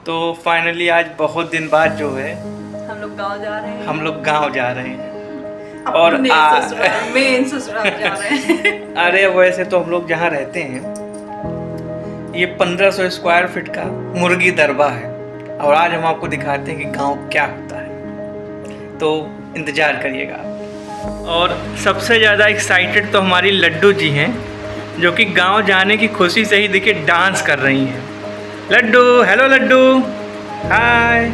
तो फाइनली आज बहुत दिन बाद जो है हम लोग गांव जा रहे हैं। हम लोग गांव जा रहे हैं। और अपने ससुराल मेन ससुराल जा रहे हैं। अरे वैसे तो हम लोग जहाँ रहते हैं ये 1500 स्क्वायर फीट का मुर्गी दरबा है, और आज हम आपको दिखाते हैं कि गांव क्या होता है, तो इंतज़ार करिएगा। और सबसे ज़्यादा एक्साइटेड तो हमारी लड्डू जी हैं, जो कि गांव जाने की खुशी से ही देखिए डांस कर रही हैं। लड्डू, हेलो लड्डू, हाय।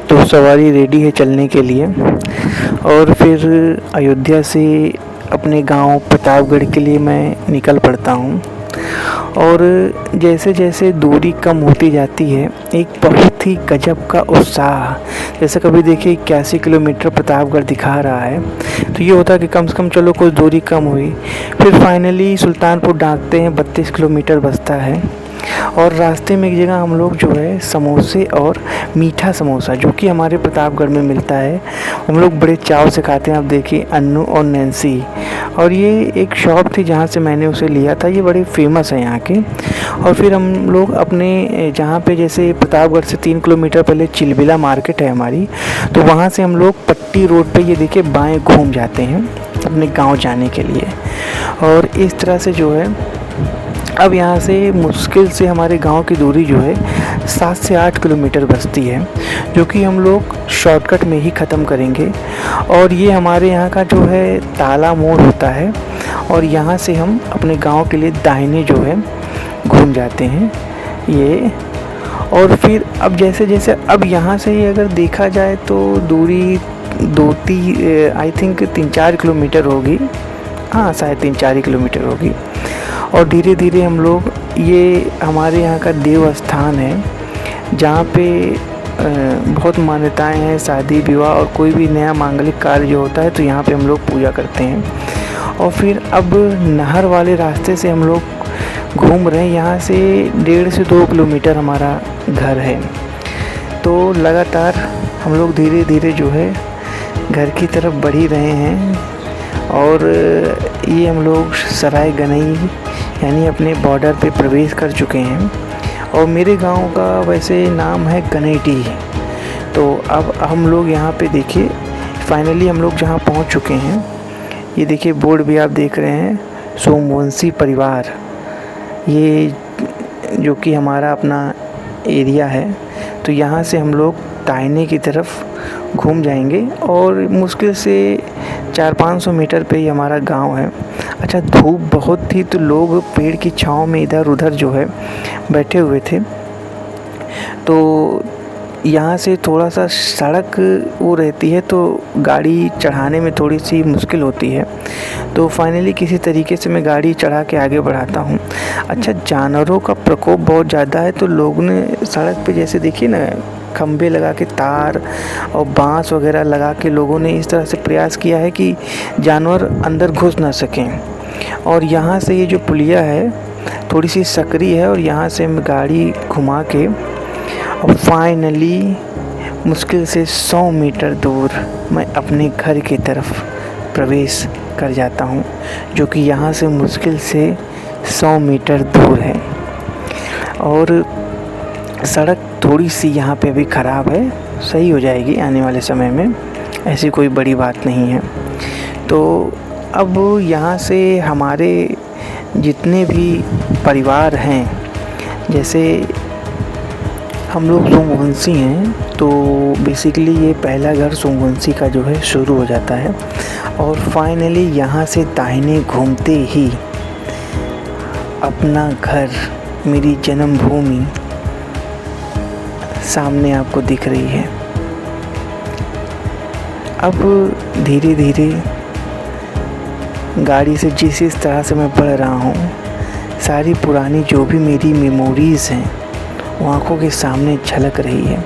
तो सवारी रेडी है चलने के लिए, और फिर अयोध्या से अपने गांव प्रतापगढ़ के लिए मैं निकल पड़ता हूं। और जैसे जैसे दूरी कम होती जाती है, एक बहुत ही गजब का उत्साह, जैसे कभी देखिए 81 किलोमीटर प्रतापगढ़ दिखा रहा है, तो ये होता है कि कम से कम चलो कुछ दूरी कम हुई। फिर फाइनली सुल्तानपुर डांकते हैं, 32 किलोमीटर बचता है। और रास्ते में एक जगह हम लोग जो है समोसे और मीठा समोसा, जो कि हमारे प्रतापगढ़ में मिलता है, हम लोग बड़े चाव से खाते हैं। आप देखिए अन्नू और नैन्सी, और ये एक शॉप थी जहाँ से मैंने उसे लिया था, ये बड़े फेमस है यहाँ के। और फिर हम लोग अपने जहाँ पे जैसे प्रतापगढ़ से 3 किलोमीटर पहले चिलबिला मार्केट है हमारी, तो वहाँ से हम लोग पट्टी रोड पे ये देखिए बाएं घूम जाते हैं अपने गांव जाने के लिए। और इस तरह से जो है अब यहाँ से मुश्किल से हमारे गांव की दूरी जो है 7 से 8 किलोमीटर बचती है, जो कि हम लोग शॉर्टकट में ही ख़त्म करेंगे। और ये हमारे यहाँ का जो है ताला मोड़ होता है, और यहाँ से हम अपने गांव के लिए दाहिने जो है घूम जाते हैं ये। और फिर अब जैसे जैसे अब यहाँ से ही अगर देखा जाए तो दूरी आई थिंक 3-4 किलोमीटर होगी, हाँ शायद 3-4 किलोमीटर होगी। और धीरे धीरे हम लोग, ये हमारे यहाँ का देव स्थान है जहाँ पे बहुत मान्यताएं हैं, शादी विवाह और कोई भी नया मांगलिक कार्य जो होता है तो यहाँ पे हम लोग पूजा करते हैं। और फिर अब नहर वाले रास्ते से हम लोग घूम रहे हैं, यहाँ से 1.5 से 2 किलोमीटर हमारा घर है। तो लगातार हम लोग धीरे धीरे जो है घर की तरफ बढ़ ही रहे हैं। और ये हम लोग सराय गनई यानी अपने बॉर्डर पे प्रवेश कर चुके हैं। और मेरे गांव का वैसे नाम है गनेटी। तो अब हम लोग यहाँ पे देखिए फाइनली हम लोग जहाँ पहुँच चुके हैं, ये देखिए बोर्ड भी आप देख रहे हैं, सोमवंशी परिवार, ये जो कि हमारा अपना एरिया है। तो यहाँ से हम लोग दाहिने की तरफ घूम जाएंगे, और मुश्किल से 400-500 मीटर पे ही हमारा गांव है। अच्छा, धूप बहुत थी तो लोग पेड़ की छांव में इधर उधर जो है बैठे हुए थे। तो यहाँ से थोड़ा सा सड़क वो रहती है, तो गाड़ी चढ़ाने में थोड़ी सी मुश्किल होती है। तो फाइनली किसी तरीके से मैं गाड़ी चढ़ा के आगे बढ़ाता हूँ। अच्छा, जानवरों का प्रकोप बहुत ज़्यादा है, तो लोगों ने सड़क पे जैसे देखिए ना खंबे लगा के, तार और बांस वगैरह लगा के लोगों ने इस तरह से प्रयास किया है कि जानवर अंदर घुस ना सकें। और यहाँ से ये जो पुलिया है थोड़ी सी सकरी है, और यहाँ से मैं गाड़ी घुमा के और फाइनली मुश्किल से 100 मीटर दूर मैं अपने घर की तरफ प्रवेश कर जाता हूँ, जो कि यहाँ से मुश्किल से 100 मीटर दूर है। और सड़क थोड़ी सी यहाँ पे अभी ख़राब है, सही हो जाएगी आने वाले समय में, ऐसी कोई बड़ी बात नहीं है। तो अब यहाँ से हमारे जितने भी परिवार हैं, जैसे हम लोग सोमवंशी हैं, तो बेसिकली ये पहला घर सोमवंशी का जो है शुरू हो जाता है। और फाइनली यहाँ से दाहिने घूमते ही अपना घर, मेरी जन्मभूमि सामने आपको दिख रही है। अब धीरे धीरे गाड़ी से जिस तरह से मैं बढ़ रहा हूँ, सारी पुरानी जो भी मेरी मेमोरीज़ हैं वो आँखों के सामने झलक रही है।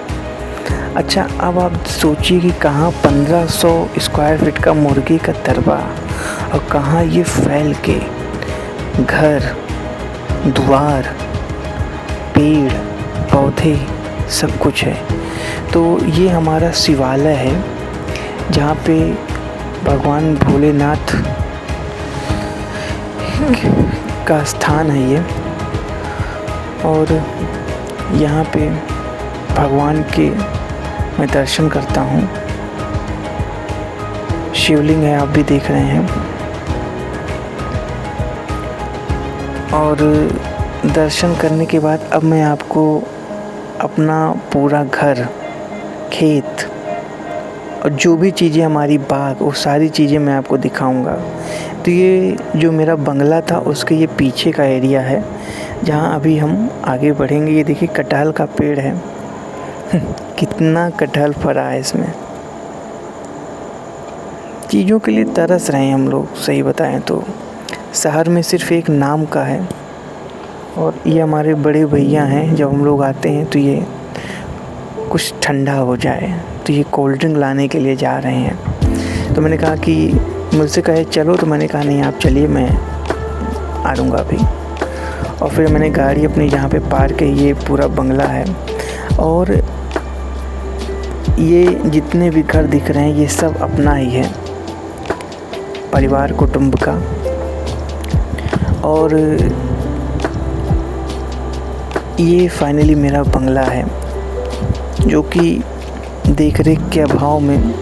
अच्छा, अब आप सोचिए कि कहाँ 1500 स्क्वायर फीट का मुर्गी का दरबा, और कहाँ ये फैल के घर, द्वार, पेड़ पौधे सब कुछ है। तो ये हमारा शिवालय है जहाँ पे भगवान भोलेनाथ का स्थान है ये। और यहाँ पे भगवान के मैं दर्शन करता हूँ। शिवलिंग है, आप भी देख रहे हैं। और दर्शन करने के बाद अब मैं आपको अपना पूरा घर, खेत और जो भी चीज़ें हमारी बाग, वो सारी चीज़ें मैं आपको दिखाऊंगा। तो ये जो मेरा बंगला था उसके ये पीछे का एरिया है जहाँ अभी हम आगे बढ़ेंगे। ये देखिए कटहल का पेड़ है कितना कटहल फरा है इसमें। चीज़ों के लिए तरस रहे हैं हम लोग, सही बताएं तो। शहर में सिर्फ एक नाम का है। और ये हमारे बड़े भैया हैं, जब हम लोग आते हैं तो ये कुछ ठंडा हो जाए तो ये कोल्ड ड्रिंक लाने के लिए जा रहे हैं। तो मैंने कहा कि मुझसे कहे चलो, तो मैंने कहा नहीं आप चलिए, मैं आ लूँगा अभी। और फिर मैंने गाड़ी अपनी जहाँ पे पार्क है, ये पूरा बंगला है। और ये जितने भी घर दिख रहे हैं ये सब अपना ही है, परिवार कुटुंब का। और ये फाइनली मेरा बंगला है जो कि देख रेख के अभाव में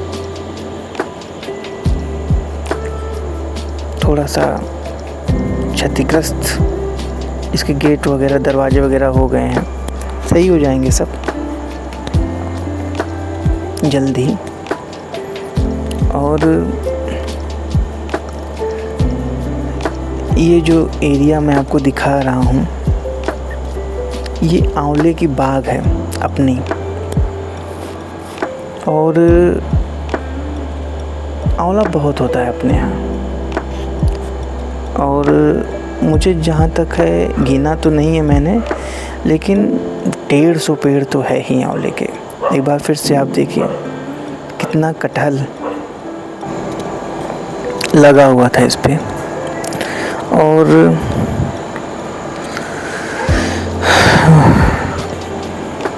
थोड़ा सा क्षतिग्रस्त, इसके गेट वगैरह, दरवाजे वगैरह हो गए हैं। सही हो जाएंगे सब जल्दी। और ये जो एरिया मैं आपको दिखा रहा हूँ, ये आंवले की बाग है अपनी। और आंवला बहुत होता है अपने यहाँ। और मुझे जहाँ तक है, गिना तो नहीं है मैंने, लेकिन 150 पेड़ तो है ही आंवले के। एक बार फिर से आप देखिए कितना कटहल लगा हुआ था इस पे। और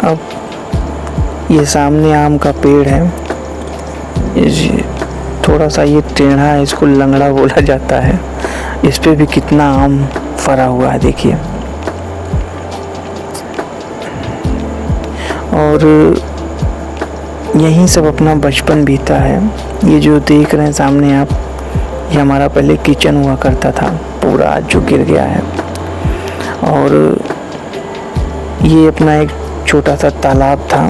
अब ये सामने आम का पेड़ है, ये थोड़ा सा ये टेढ़ा है, इसको लंगड़ा बोला जाता है। इस पे भी कितना आम फरा हुआ है देखिए। और यहीं सब अपना बचपन बीता है। ये जो देख रहे हैं सामने आप, ये हमारा पहले किचन हुआ करता था, पूरा आज जो गिर गया है। और ये अपना एक छोटा सा तालाब था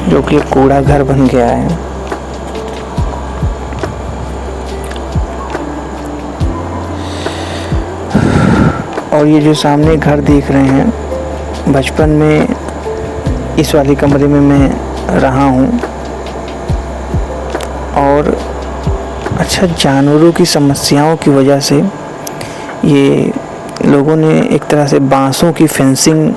जो कि एक कूड़ा घर बन गया है। और ये जो सामने घर देख रहे हैं, बचपन में इस वाले कमरे में मैं रहा हूँ। और अच्छा, जानवरों की समस्याओं की वजह से ये लोगों ने एक तरह से बांसों की फेंसिंग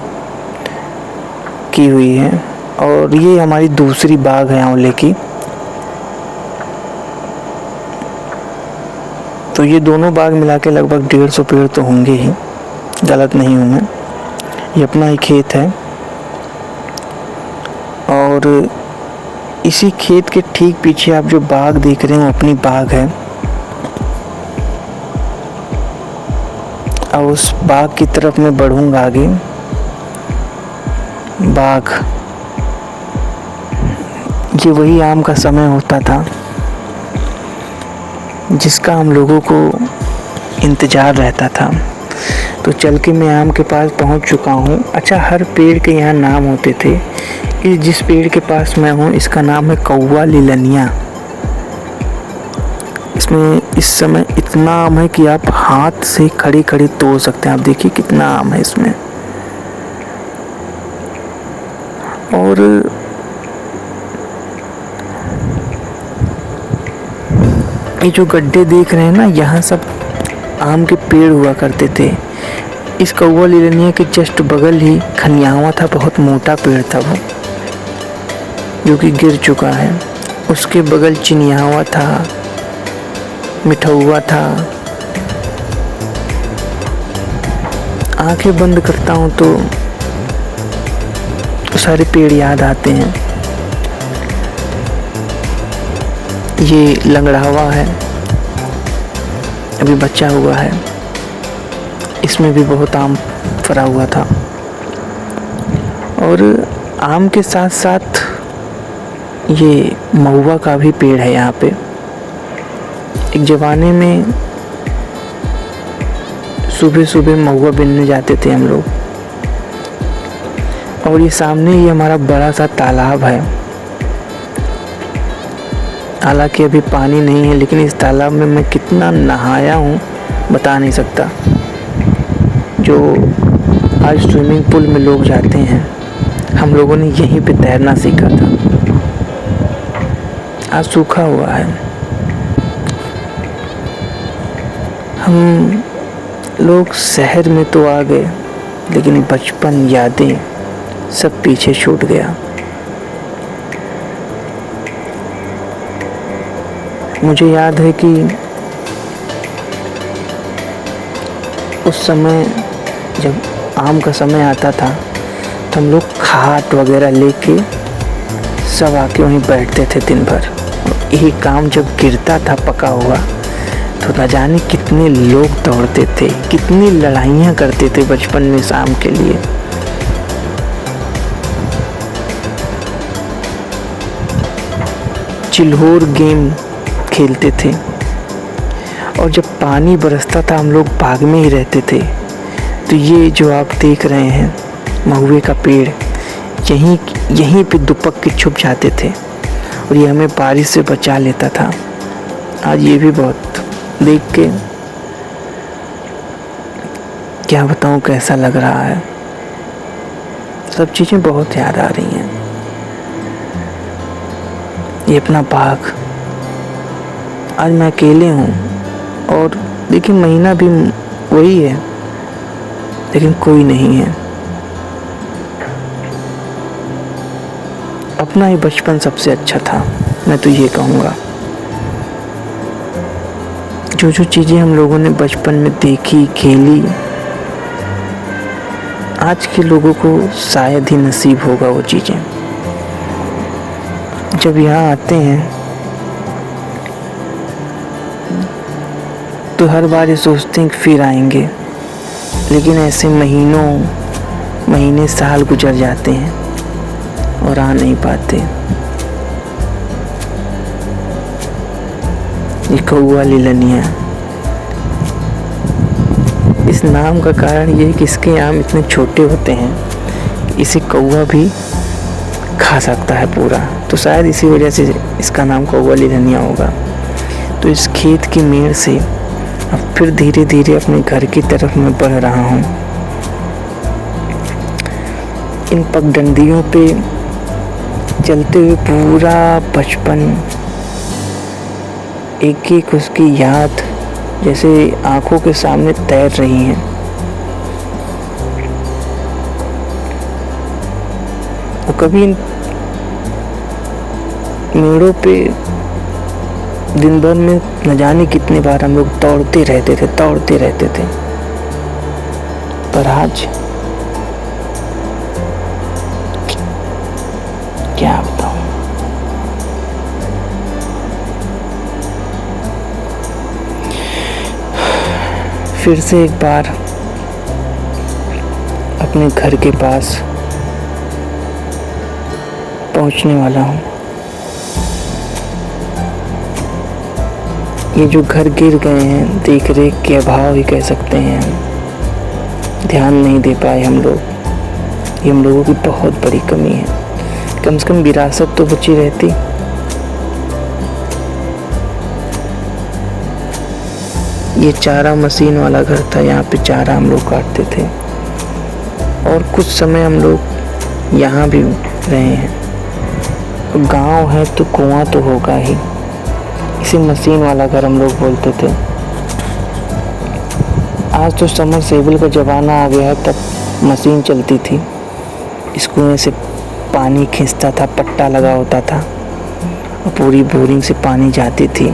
की हुई है। और ये हमारी दूसरी बाग है आंवले की। तो ये दोनों बाग मिला के लगभग 150 पेड़ तो होंगे ही, गलत नहीं हूँ मैं। ये अपना ही खेत है। और इसी खेत के ठीक पीछे आप जो बाग देख रहे हैं, अपनी बाग है। अब उस बाग की तरफ मैं बढ़ूंगा आगे। बाग, ये वही आम का समय होता था जिसका हम लोगों को इंतज़ार रहता था। तो चल के मैं आम के पास पहुंच चुका हूं। अच्छा, हर पेड़ के यहाँ नाम होते थे। इस जिस पेड़ के पास मैं हूं, इसका नाम है कौवा लीलनिया। इसमें इस समय इतना आम है कि आप हाथ से खड़े खड़े तोड़ सकते हैं। आप देखिए कितना आम है इसमें। और ये जो गड्ढे देख रहे हैं ना, यहाँ सब आम के पेड़ हुआ करते थे। इस कौवा लीलनिया के जस्ट बगल ही खनियावा था, बहुत मोटा पेड़ था वो, जो कि गिर चुका है। उसके बगल चिनियावा था, मिठौवा था। आंखें बंद करता हूँ तो सारे पेड़ याद आते हैं। ये लंगड़ावा है, अभी बच्चा हुआ है। इसमें भी बहुत आम फरा हुआ था। और आम के साथ साथ ये महुआ का भी पेड़ है यहाँ पे। एक ज़माने में सुबह सुबह महुआ बीनने जाते थे हम लोग। और ये सामने ही हमारा बड़ा सा तालाब है। हालांकि अभी पानी नहीं है, लेकिन इस तालाब में मैं कितना नहाया हूँ बता नहीं सकता। जो आज स्विमिंग पूल में लोग जाते हैं, हम लोगों ने यहीं पे तैरना सीखा था। आज सूखा हुआ है। हम लोग शहर में तो आ गए, लेकिन बचपन यादें सब पीछे छूट गया। मुझे याद है कि उस समय जब आम का समय आता था तो हम लोग खाट वगैरह लेके सब आके वहीं बैठते थे दिन भर। एक आम जब गिरता था पका हुआ तो न जाने कितने लोग दौड़ते थे, कितनी लड़ाइयाँ करते थे बचपन में इस आम के लिए। चिल्होर गेम खेलते थे और जब पानी बरसता था हम लोग बाग में ही रहते थे। तो ये जो आप देख रहे हैं महुए का पेड़, यहीं पे दुपक के छुप जाते थे और ये हमें बारिश से बचा लेता था। आज ये भी बहुत देख के क्या बताऊँ कैसा लग रहा है। सब चीज़ें बहुत याद आ रही हैं। ये अपना बाग, आज मैं अकेले हूँ और देखिए महीना भी वही है, लेकिन कोई नहीं है। अपना ही बचपन सबसे अच्छा था, मैं तो ये कहूँगा। जो जो चीज़ें हम लोगों ने बचपन में देखी, खेली, आज के लोगों को शायद ही नसीब होगा वो चीज़ें। जब यहाँ आते हैं तो हर बार ये सोचते हैं कि फिर आएंगे, लेकिन ऐसे महीने साल गुजर जाते हैं और आ नहीं पाते। ये कौआ लीलनिया, इस नाम का कारण ये है कि इसके आम इतने छोटे होते हैं, इसे कौआ भी खा सकता है पूरा। तो शायद इसी वजह से इसका नाम कौआ लीलनिया होगा। तो इस खेत की मेड़ से अब फिर धीरे धीरे अपने घर की तरफ मैं बढ़ रहा हूँ। इन पगडंडियों पे चलते हुए पूरा बचपन, एक एक उसकी याद जैसे आंखों के सामने तैर रही हैं। और कभी इन मेड़ों पे दिन भर में न जाने कितनी बार हम लोग दौड़ते रहते थे। पर आज क्या बताऊं। फिर से एक बार अपने घर के पास पहुंचने वाला हूं। ये जो घर गिर गए हैं, देख रेख के अभाव ही कह सकते हैं हम। ध्यान नहीं दे पाए हम लोग, ये हम लोगों की बहुत बड़ी कमी है। कम से कम विरासत तो बची रहती। ये चारा मशीन वाला घर था, यहाँ पे चारा हम लोग काटते थे और कुछ समय हम लोग यहाँ भी रहे हैं। गांव है तो कुआं तो होगा ही, इसे मशीन वाला घर हम लोग बोलते थे। आज तो समरसेबल का ज़माना आ गया है, तब मशीन चलती थी। इस कुएं से पानी खींचता था, पट्टा लगा होता था और पूरी बोरिंग से पानी जाती थी।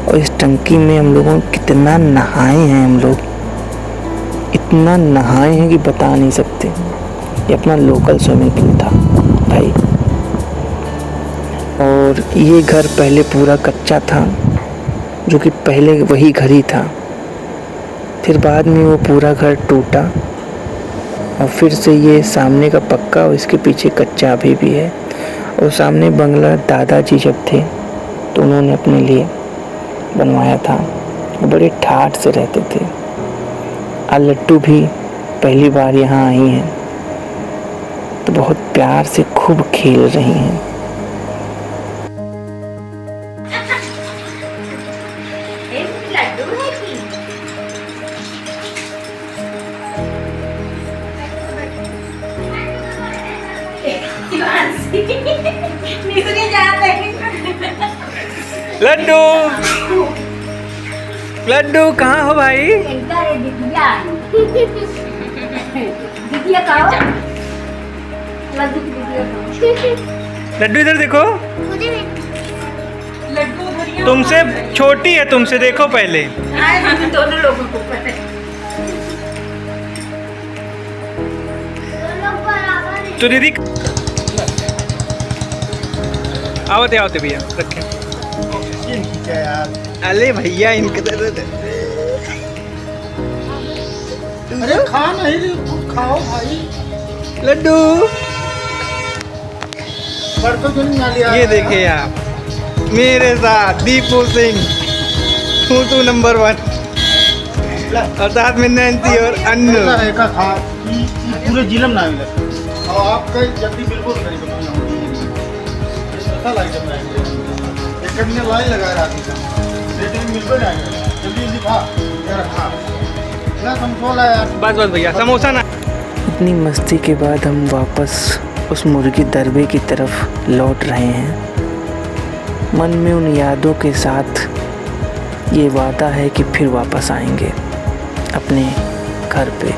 और इस टंकी में हम लोगों कितना नहाए हैं, हम लोग इतना नहाए हैं कि बता नहीं सकते। ये अपना लोकल स्विमिंग पूल था भाई। और ये घर पहले पूरा कच्चा था, जो कि पहले वही घर ही था। फिर बाद में वो पूरा घर टूटा और फिर से ये सामने का पक्का और इसके पीछे कच्चा अभी भी है। और सामने बंगला दादाजी जब थे तो उन्होंने अपने लिए बनवाया था। बड़े ठाठ से रहते थे। और लट्टू भी पहली बार यहाँ आई हैं तो बहुत प्यार से खूब खेल रही हैं। लड्डू लड्डू कहाँ हो भाई? लड्डू इधर देखो, तुमसे छोटी है, तुमसे देखो पहले। दोनों लोगों को पता है। तो दीदी आवते आवते भैया रखें। अरे भैया इनके अरे खा नहीं, खाओ भाई। लड्डू ये ये देखिए आप, मेरे साथ दीपू सिंह, तू नंबर 1 और साथ में नैन्सी और अन्नू। पूरे जिले में ना मिले और आपका जल्दी बिल्कुल नहीं करना लाइन लगा रहा था मिल को जाएगा जल्दी जल्दी खा यार। खा ना समझोला यार। बस बस भैया समोसा ना। इतनी मस्ती के बाद हम वापस उस मुर्गी दरबे की तरफ लौट रहे हैं। मन में उन यादों के साथ ये वादा है कि फिर वापस आएंगे अपने घर पे।